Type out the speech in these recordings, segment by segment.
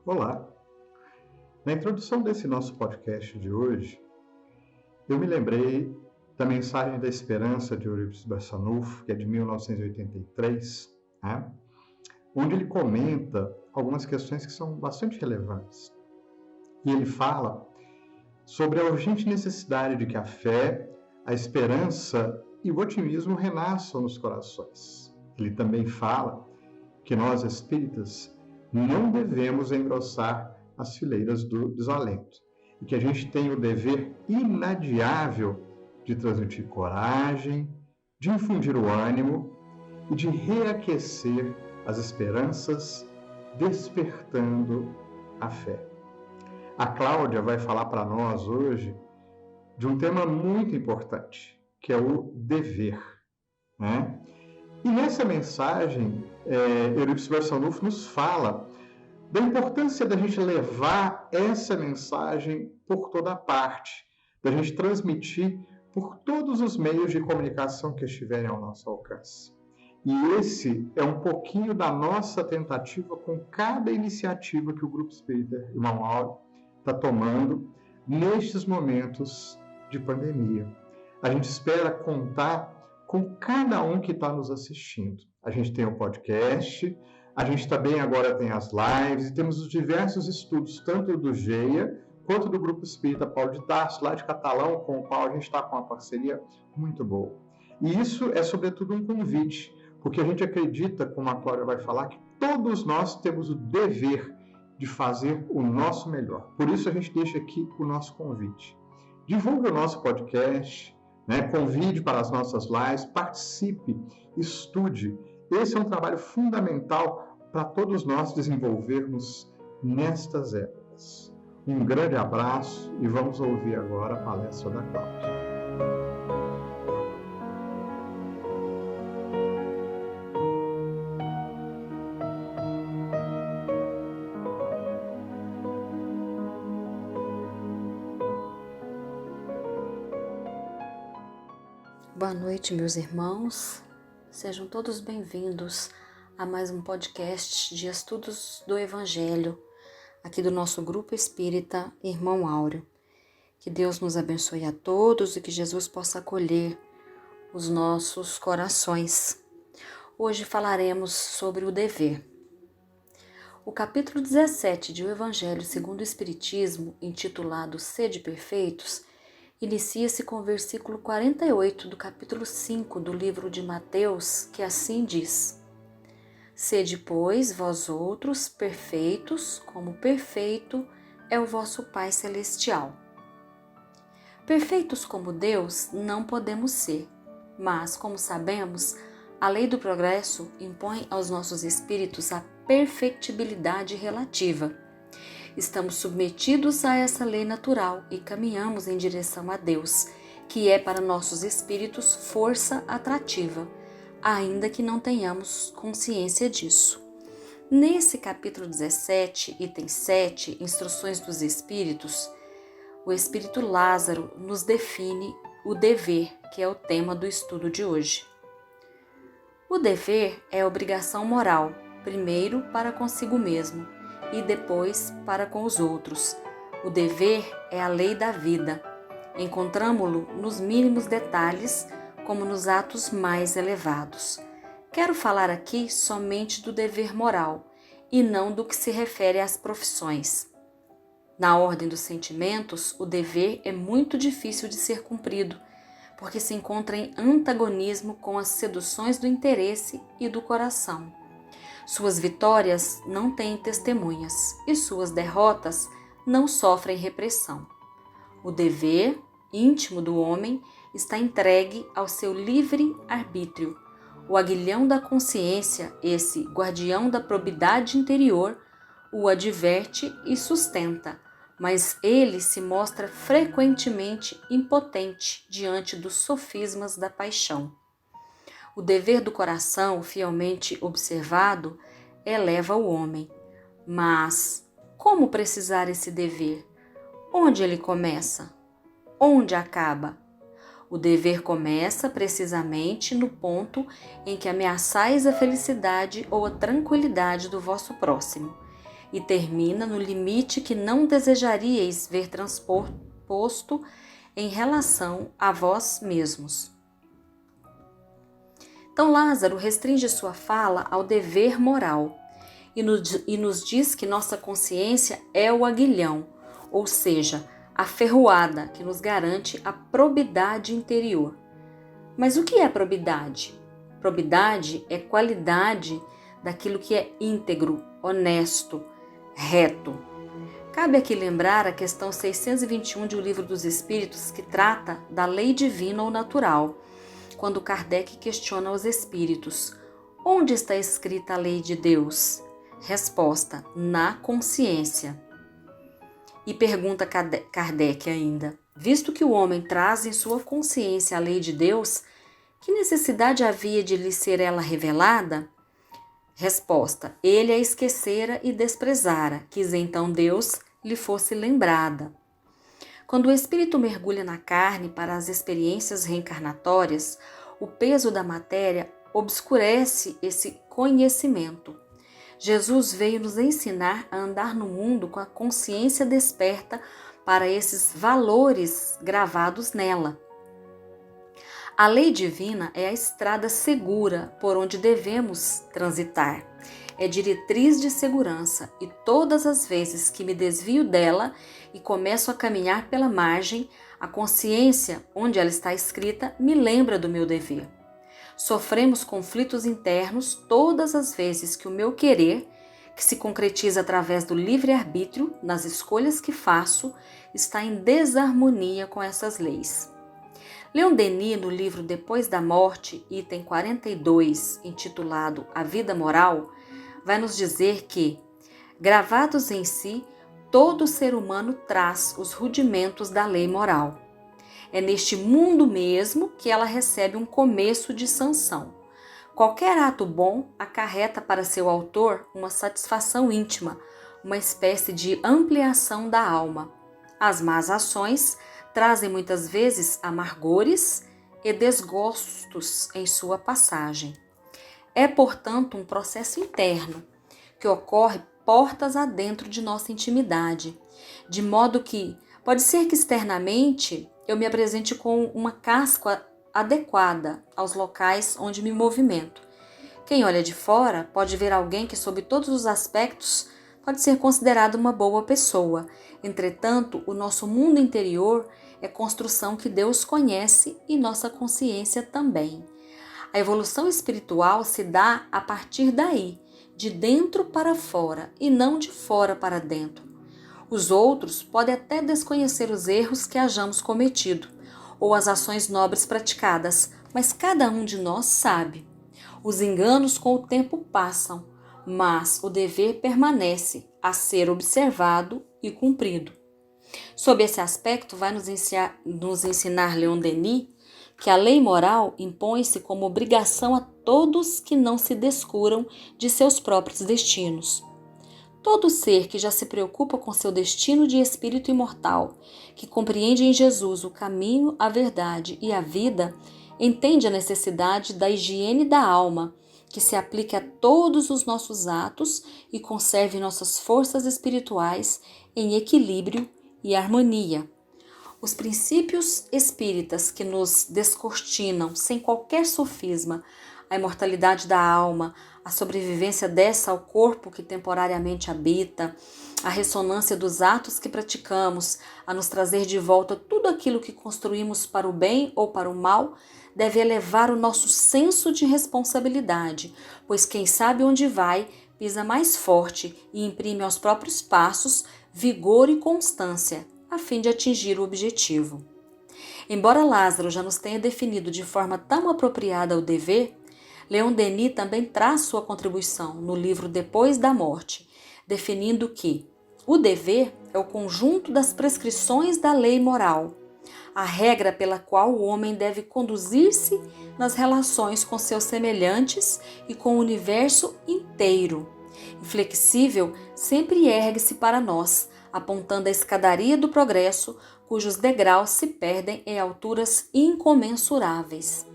Olá! Na introdução desse nosso podcast de hoje, eu me lembrei da Mensagem da Esperança de Euripides Barçanufo, que é de 1983, né? Onde ele comenta algumas questões que são bastante relevantes. E ele fala sobre a urgente necessidade de que a fé, a esperança e o otimismo renasçam nos corações. Ele também fala que nós, espíritas, não devemos engrossar as fileiras do desalento e que a gente tem o dever inadiável de transmitir coragem, de infundir o ânimo e de reaquecer as esperanças, despertando a fé. A Cláudia vai falar para nós hoje de um tema muito importante, que é o dever, né? E nessa mensagem, Euripides Barçanufo nos fala da importância da gente levar essa mensagem por toda parte, da gente transmitir por todos os meios de comunicação que estiverem ao nosso alcance. E esse é um pouquinho da nossa tentativa com cada iniciativa que o Grupo Espírita Irmão Áureo está tomando nestes momentos de pandemia. A gente espera contar com cada um que está nos assistindo. A gente tem o podcast, a gente também agora tem as lives e temos os diversos estudos, tanto do GEIA quanto do Grupo Espírita Paulo de Tarso, lá de Catalão, com o qual a gente está com uma parceria muito boa. E isso é, sobretudo, um convite, porque a gente acredita, como a Cláudia vai falar, que todos nós temos o dever de fazer o nosso melhor. Por isso a gente deixa aqui o nosso convite. Divulgue o nosso podcast, né? Convide para as nossas lives, participe, estude. Esse é um trabalho fundamental para todos nós desenvolvermos nestas épocas. Um grande abraço e vamos ouvir agora a palestra da Cláudia. Boa noite, meus irmãos. Sejam todos bem-vindos a mais um podcast de estudos do Evangelho, aqui do nosso Grupo Espírita Irmão Áureo. Que Deus nos abençoe a todos e que Jesus possa acolher os nossos corações. Hoje falaremos sobre o dever. O capítulo 17 de O Evangelho segundo o Espiritismo, intitulado Sede Perfeitos, inicia-se com o versículo 48 do capítulo 5 do livro de Mateus, que assim diz: Sede, pois, vós outros perfeitos, como perfeito é o vosso Pai Celestial. Perfeitos como Deus não podemos ser, mas, como sabemos, a lei do progresso impõe aos nossos espíritos a perfectibilidade relativa. Estamos submetidos a essa lei natural e caminhamos em direção a Deus, que é para nossos espíritos força atrativa, ainda que não tenhamos consciência disso. Nesse capítulo 17, item 7, Instruções dos Espíritos, o Espírito Lázaro nos define o dever, que é o tema do estudo de hoje. O dever é a obrigação moral, primeiro para consigo mesmo, e depois para com os outros. O dever é a lei da vida. Encontramo-lo nos mínimos detalhes, como nos atos mais elevados. Quero falar aqui somente do dever moral, e não do que se refere às profissões. Na ordem dos sentimentos, o dever é muito difícil de ser cumprido, porque se encontra em antagonismo com as seduções do interesse e do coração. Suas vitórias não têm testemunhas e suas derrotas não sofrem repressão. O dever íntimo do homem está entregue ao seu livre arbítrio. O aguilhão da consciência, esse guardião da probidade interior, o adverte e sustenta, mas ele se mostra frequentemente impotente diante dos sofismas da paixão. O dever do coração, fielmente observado, eleva o homem. Mas como precisar esse dever? Onde ele começa? Onde acaba? O dever começa precisamente no ponto em que ameaçais a felicidade ou a tranquilidade do vosso próximo. e termina no limite que não desejaríeis ver transposto em relação a vós mesmos. Então Lázaro restringe sua fala ao dever moral e nos diz que nossa consciência é o aguilhão, ou seja, a ferroada que nos garante a probidade interior. Mas o que é probidade? Probidade é qualidade daquilo que é íntegro, honesto, reto. Cabe aqui lembrar a questão 621 de O Livro dos Espíritos, que trata da lei divina ou natural, quando Kardec questiona os espíritos: onde está escrita a lei de Deus? Resposta: na consciência. E pergunta Kardec ainda: visto que o homem traz em sua consciência a lei de Deus, que necessidade havia de lhe ser ela revelada? Resposta: ele a esquecera e desprezara, quis então Deus lhe fosse lembrada. Quando o espírito mergulha na carne para as experiências reencarnatórias, o peso da matéria obscurece esse conhecimento. Jesus veio nos ensinar a andar no mundo com a consciência desperta para esses valores gravados nela. A lei divina é a estrada segura por onde devemos transitar. É diretriz de segurança e todas as vezes que me desvio dela e começo a caminhar pela margem, a consciência, onde ela está escrita, me lembra do meu dever. Sofremos conflitos internos todas as vezes que o meu querer, que se concretiza através do livre-arbítrio, nas escolhas que faço, está em desarmonia com essas leis. Leon Denis, no livro Depois da Morte, item 42, intitulado A Vida Moral, vai nos dizer que, gravados em si, todo ser humano traz os rudimentos da lei moral. É neste mundo mesmo que ela recebe um começo de sanção. Qualquer ato bom acarreta para seu autor uma satisfação íntima, uma espécie de ampliação da alma. As más ações trazem muitas vezes amargores e desgostos em sua passagem. É, portanto, um processo interno que ocorre portas adentro de nossa intimidade, de modo que pode ser que externamente eu me apresente com uma casca adequada aos locais onde me movimento. Quem olha de fora pode ver alguém que, sob todos os aspectos, pode ser considerado uma boa pessoa. Entretanto, o nosso mundo interior é construção que Deus conhece e nossa consciência também. A evolução espiritual se dá a partir daí, de dentro para fora e não de fora para dentro. Os outros podem até desconhecer os erros que hajamos cometido ou as ações nobres praticadas, mas cada um de nós sabe. Os enganos com o tempo passam, mas o dever permanece a ser observado e cumprido. Sob esse aspecto, vai nos ensinar Leon Denis que a lei moral impõe-se como obrigação a todos que não se descuram de seus próprios destinos. Todo ser que já se preocupa com seu destino de espírito imortal, que compreende em Jesus o caminho, a verdade e a vida, entende a necessidade da higiene da alma, que se aplique a todos os nossos atos e conserve nossas forças espirituais em equilíbrio e harmonia. Os princípios espíritas que nos descortinam sem qualquer sofisma a imortalidade da alma, a sobrevivência dessa ao corpo que temporariamente habita, a ressonância dos atos que praticamos, a nos trazer de volta tudo aquilo que construímos para o bem ou para o mal, deve elevar o nosso senso de responsabilidade, pois quem sabe onde vai, pisa mais forte e imprime aos próprios passos vigor e constância, a fim de atingir o objetivo. Embora Lázaro já nos tenha definido de forma tão apropriada o dever, Leon Denis também traz sua contribuição no livro Depois da Morte, definindo que o dever é o conjunto das prescrições da lei moral, a regra pela qual o homem deve conduzir-se nas relações com seus semelhantes e com o universo inteiro. Inflexível, sempre ergue-se para nós, apontando a escadaria do progresso, cujos degraus se perdem em alturas incomensuráveis.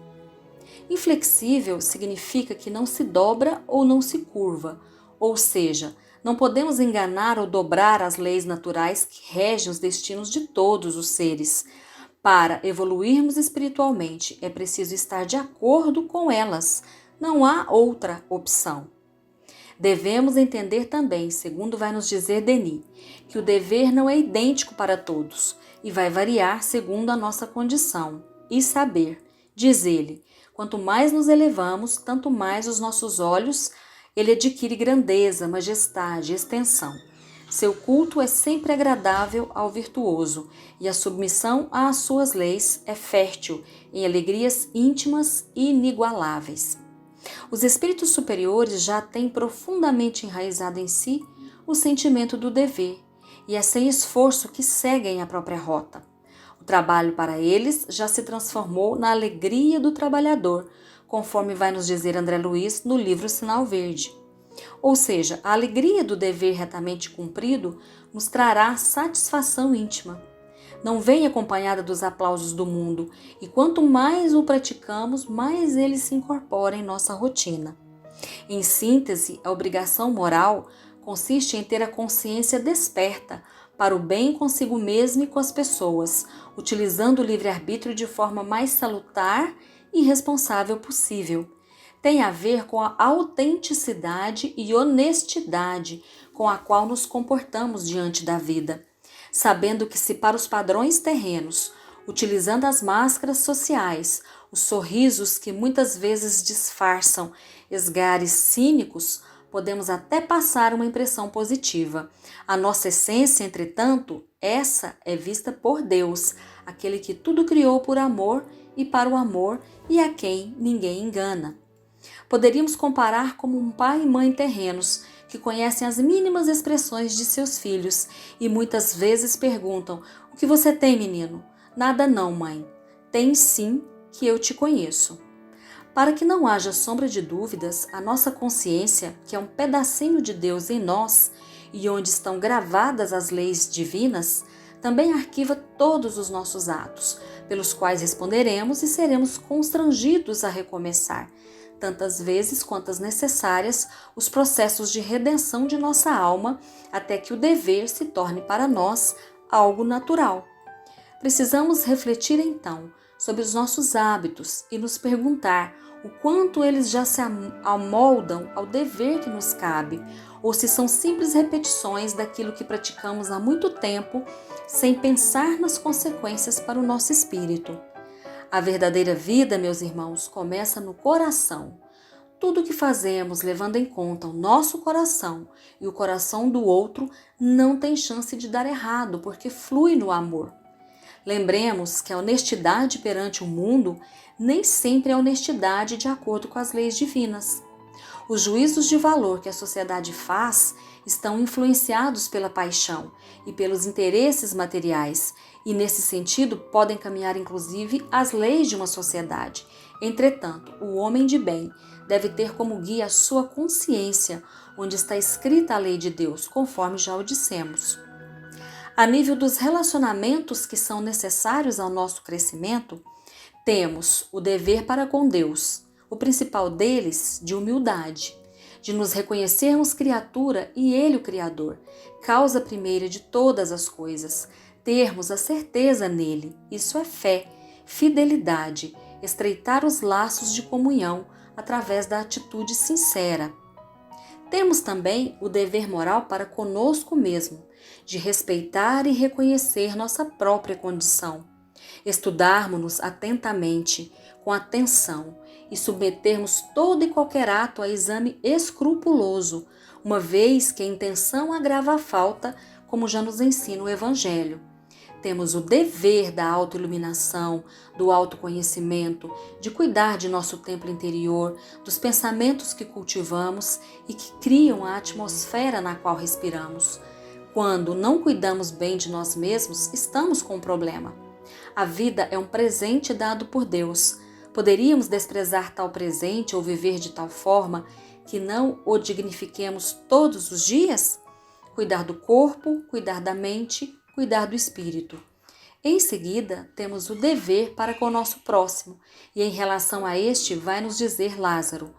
Inflexível significa que não se dobra ou não se curva, ou seja, Não podemos enganar ou dobrar as leis naturais que regem os destinos de todos os seres. Para evoluirmos espiritualmente, é preciso estar de acordo com elas. Não há outra opção. Devemos entender também, segundo vai nos dizer Denis, que o dever não é idêntico para todos e vai variar segundo a nossa condição. E saber, diz ele, quanto mais nos elevamos, tanto mais os nossos olhos ele adquire grandeza, majestade, extensão. Seu culto é sempre agradável ao virtuoso e a submissão às suas leis é fértil em alegrias íntimas e inigualáveis. Os espíritos superiores já têm profundamente enraizado em si o sentimento do dever e é sem esforço que seguem a própria rota. O trabalho para eles já se transformou na alegria do trabalhador, conforme vai nos dizer André Luiz no livro Sinal Verde. Ou seja, a alegria do dever retamente cumprido nos trará satisfação íntima. Não vem acompanhada dos aplausos do mundo, e quanto mais o praticamos, mais ele se incorpora em nossa rotina. Em síntese, a obrigação moral consiste em ter a consciência desperta para o bem consigo mesmo e com as pessoas, utilizando o livre-arbítrio de forma mais salutar e responsável possível. Tem a ver com a autenticidade e honestidade com a qual nos comportamos diante da vida, sabendo que se para os padrões terrenos, utilizando as máscaras sociais, os sorrisos que muitas vezes disfarçam esgares cínicos, podemos até passar uma impressão positiva. A nossa essência, entretanto, essa é vista por Deus, aquele que tudo criou por amor e para o amor e a quem ninguém engana. Poderíamos comparar como um pai e mãe terrenos que conhecem as mínimas expressões de seus filhos e muitas vezes perguntam: "O que você tem, menino?" "Nada não, mãe." "Tem sim, que eu te conheço." Para que não haja sombra de dúvidas, a nossa consciência, que é um pedacinho de Deus em nós e onde estão gravadas as leis divinas, também arquiva todos os nossos atos, pelos quais responderemos e seremos constrangidos a recomeçar, tantas vezes quantas necessárias, os processos de redenção de nossa alma, até que o dever se torne para nós algo natural. Precisamos refletir então sobre os nossos hábitos e nos perguntar o quanto eles já se amoldam ao dever que nos cabe, ou se são simples repetições daquilo que praticamos há muito tempo, sem pensar nas consequências para o nosso espírito. A verdadeira vida, meus irmãos, começa no coração. Tudo o que fazemos levando em conta o nosso coração e o coração do outro não tem chance de dar errado, porque flui no amor. Lembremos que a honestidade perante o mundo nem sempre é honestidade de acordo com as leis divinas. Os juízos de valor que a sociedade faz estão influenciados pela paixão e pelos interesses materiais, e nesse sentido podem caminhar inclusive as leis de uma sociedade. Entretanto, o homem de bem deve ter como guia a sua consciência, onde está escrita a lei de Deus, conforme já o dissemos. A nível dos relacionamentos que são necessários ao nosso crescimento, temos o dever para com Deus, o principal deles de humildade, de nos reconhecermos criatura e Ele o Criador, causa primeira de todas as coisas, termos a certeza nele, isso é fé, fidelidade, estreitar os laços de comunhão através da atitude sincera. Temos também o dever moral para conosco mesmo, de respeitar e reconhecer nossa própria condição, estudarmos-nos atentamente, com atenção, e submetermos todo e qualquer ato a exame escrupuloso, uma vez que a intenção agrava a falta, como já nos ensina o Evangelho. Temos o dever da autoiluminação, do autoconhecimento, de cuidar de nosso templo interior, dos pensamentos que cultivamos e que criam a atmosfera na qual respiramos. Quando não cuidamos bem de nós mesmos, estamos com um problema. A vida é um presente dado por Deus. Poderíamos desprezar tal presente ou viver de tal forma que não o dignifiquemos todos os dias? Cuidar do corpo, cuidar da mente, cuidar do espírito. Em seguida, temos o dever para com o nosso próximo, e em relação a este vai nos dizer Lázaro: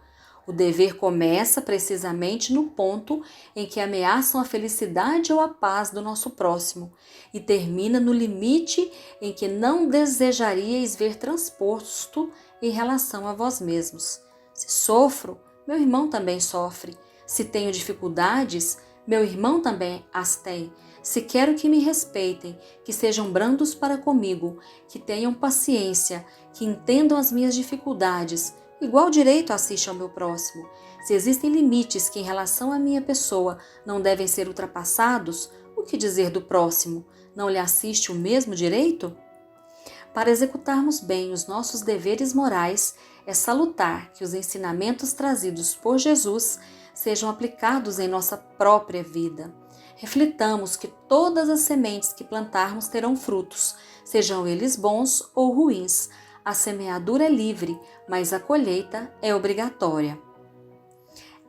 O dever começa precisamente no ponto em que ameaçam a felicidade ou a paz do nosso próximo e termina no limite em que não desejaríeis ver transposto em relação a vós mesmos. Se sofro, meu irmão também sofre. Se tenho dificuldades, meu irmão também as tem. Se quero que me respeitem, que sejam brandos para comigo, que tenham paciência, que entendam as minhas dificuldades, igual direito assiste ao meu próximo. Se existem limites que em relação à minha pessoa não devem ser ultrapassados, o que dizer do próximo? Não lhe assiste o mesmo direito? Para executarmos bem os nossos deveres morais, é salutar que os ensinamentos trazidos por Jesus sejam aplicados em nossa própria vida. Reflitamos que todas as sementes que plantarmos terão frutos, sejam eles bons ou ruins. A semeadura é livre, mas a colheita é obrigatória.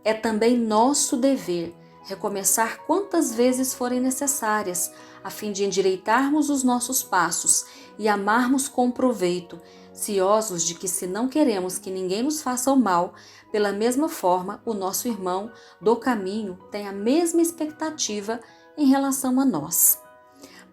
É também nosso dever recomeçar quantas vezes forem necessárias, a fim de endireitarmos os nossos passos e amarmos com proveito, ciosos de que, se não queremos que ninguém nos faça o mal, pela mesma forma o nosso irmão do caminho tem a mesma expectativa em relação a nós.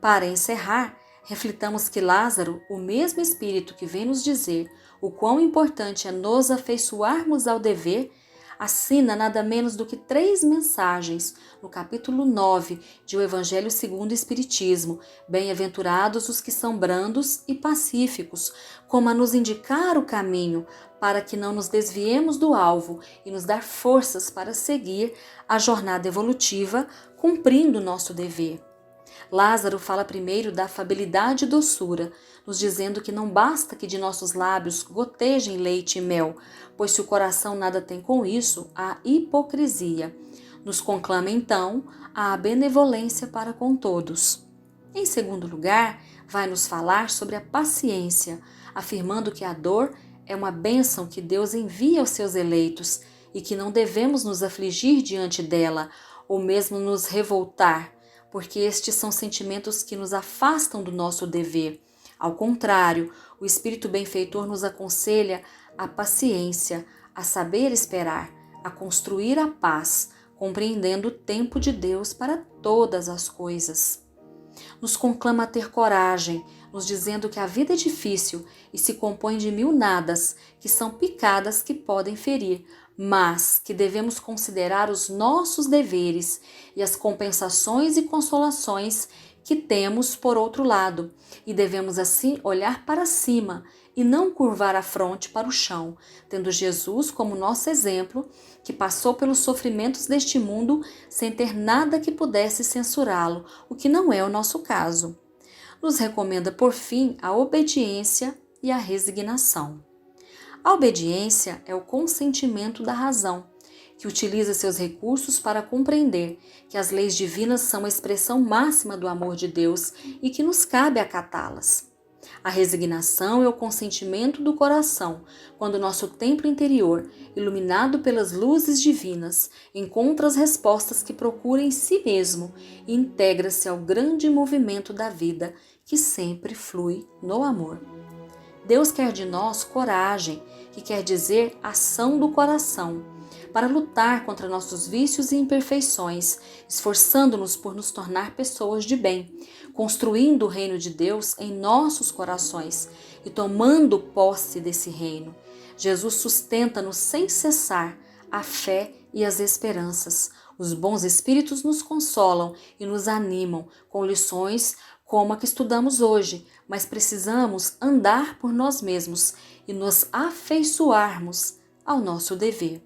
Para encerrar, reflitamos que Lázaro, o mesmo Espírito que vem nos dizer o quão importante é nos afeiçoarmos ao dever, assina nada menos do que 3 mensagens no capítulo 9 de O Evangelho segundo o Espiritismo. Bem-aventurados os que são brandos e pacíficos, como a nos indicar o caminho, para que não nos desviemos do alvo e nos dar forças para seguir a jornada evolutiva, cumprindo nosso dever. Lázaro fala primeiro da afabilidade e doçura, nos dizendo que não basta que de nossos lábios gotejem leite e mel, pois se o coração nada tem com isso, há hipocrisia. Nos conclama então a benevolência para com todos. Em segundo lugar, vai nos falar sobre a paciência, afirmando que a dor é uma bênção que Deus envia aos seus eleitos e que não devemos nos afligir diante dela, ou mesmo nos revoltar, porque estes são sentimentos que nos afastam do nosso dever. Ao contrário, o Espírito benfeitor nos aconselha a paciência, a saber esperar, a construir a paz, compreendendo o tempo de Deus para todas as coisas. Nos conclama a ter coragem, nos dizendo que a vida é difícil e se compõe de 1000 nadas, que são picadas que podem ferir, mas que devemos considerar os nossos deveres e as compensações e consolações que temos por outro lado, e devemos assim olhar para cima e não curvar a fronte para o chão, tendo Jesus como nosso exemplo, que passou pelos sofrimentos deste mundo sem ter nada que pudesse censurá-lo, o que não é o nosso caso. Nos recomenda, por fim, a obediência e a resignação. A obediência é o consentimento da razão, que utiliza seus recursos para compreender que as leis divinas são a expressão máxima do amor de Deus e que nos cabe acatá-las. A resignação é o consentimento do coração, quando nosso templo interior, iluminado pelas luzes divinas, encontra as respostas que procura em si mesmo e integra-se ao grande movimento da vida que sempre flui no amor. Deus quer de nós coragem, que quer dizer ação do coração, para lutar contra nossos vícios e imperfeições, esforçando-nos por nos tornar pessoas de bem, construindo o reino de Deus em nossos corações e tomando posse desse reino. Jesus sustenta-nos sem cessar a fé e as esperanças. Os bons espíritos nos consolam e nos animam com lições como a que estudamos hoje, mas precisamos andar por nós mesmos e nos afeiçoarmos ao nosso dever.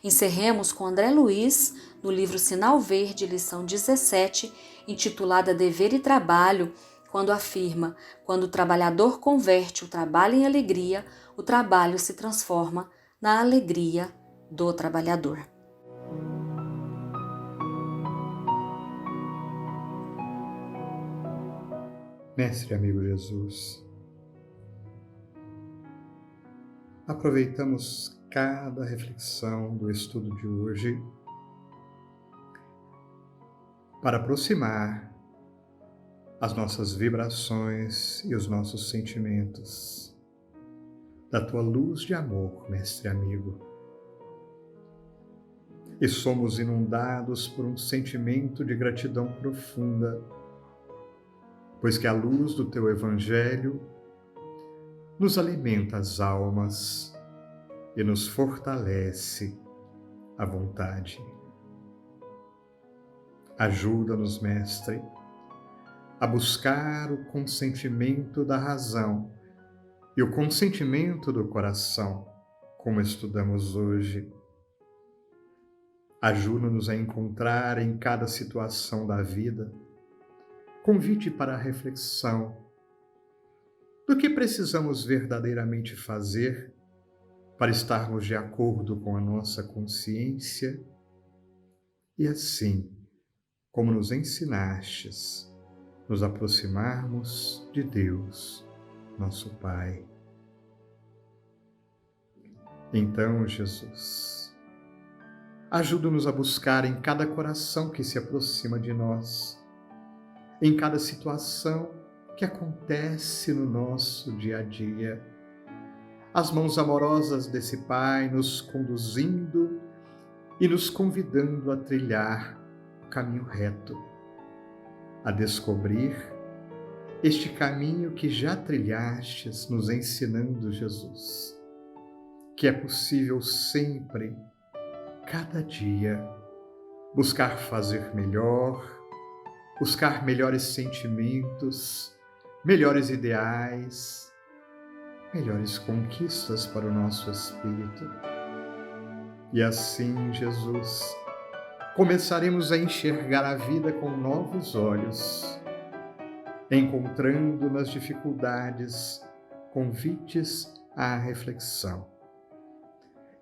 Encerremos com André Luiz, no livro Sinal Verde, lição 17, intitulada Dever e Trabalho, quando afirma: quando o trabalhador converte o trabalho em alegria, o trabalho se transforma na alegria do trabalhador. Mestre amigo Jesus, aproveitamos cada reflexão do estudo de hoje para aproximar as nossas vibrações e os nossos sentimentos da tua luz de amor, mestre amigo, e somos inundados por um sentimento de gratidão profunda, pois que a luz do Teu Evangelho nos alimenta as almas e nos fortalece a vontade. Ajuda-nos, Mestre, a buscar o consentimento da razão e o consentimento do coração, como estudamos hoje. Ajuda-nos a encontrar em cada situação da vida convite para a reflexão do que precisamos verdadeiramente fazer para estarmos de acordo com a nossa consciência e assim, como nos ensinastes, nos aproximarmos de Deus, nosso Pai. Então, Jesus, ajuda-nos a buscar em cada coração que se aproxima de nós, em cada situação que acontece no nosso dia a dia, as mãos amorosas desse Pai nos conduzindo e nos convidando a trilhar o caminho reto, a descobrir este caminho que já trilhastes, nos ensinando, Jesus, que é possível sempre, cada dia, buscar fazer melhor, buscar melhores sentimentos, melhores ideais, melhores conquistas para o nosso espírito. E assim, Jesus, começaremos a enxergar a vida com novos olhos, encontrando nas dificuldades convites à reflexão,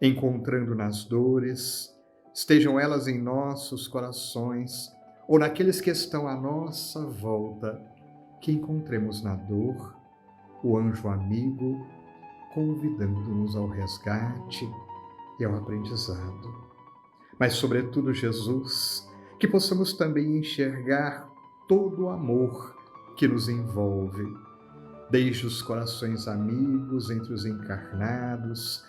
encontrando nas dores, estejam elas em nossos corações ou naqueles que estão à nossa volta, que encontremos na dor o anjo amigo convidando-nos ao resgate e ao aprendizado. Mas, sobretudo, Jesus, que possamos também enxergar todo o amor que nos envolve, desde os corações amigos entre os encarnados,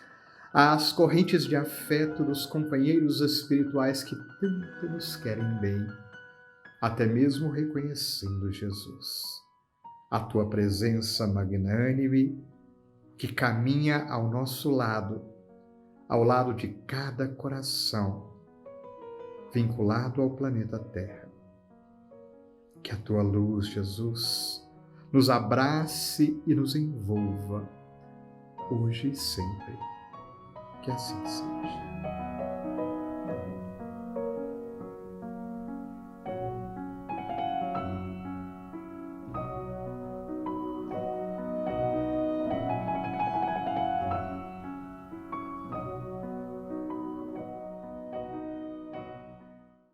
às correntes de afeto dos companheiros espirituais que tanto nos querem bem, até mesmo reconhecendo, Jesus, a Tua presença magnânime que caminha ao nosso lado, ao lado de cada coração vinculado ao planeta Terra. Que a Tua luz, Jesus, nos abrace e nos envolva, hoje e sempre. Que assim seja.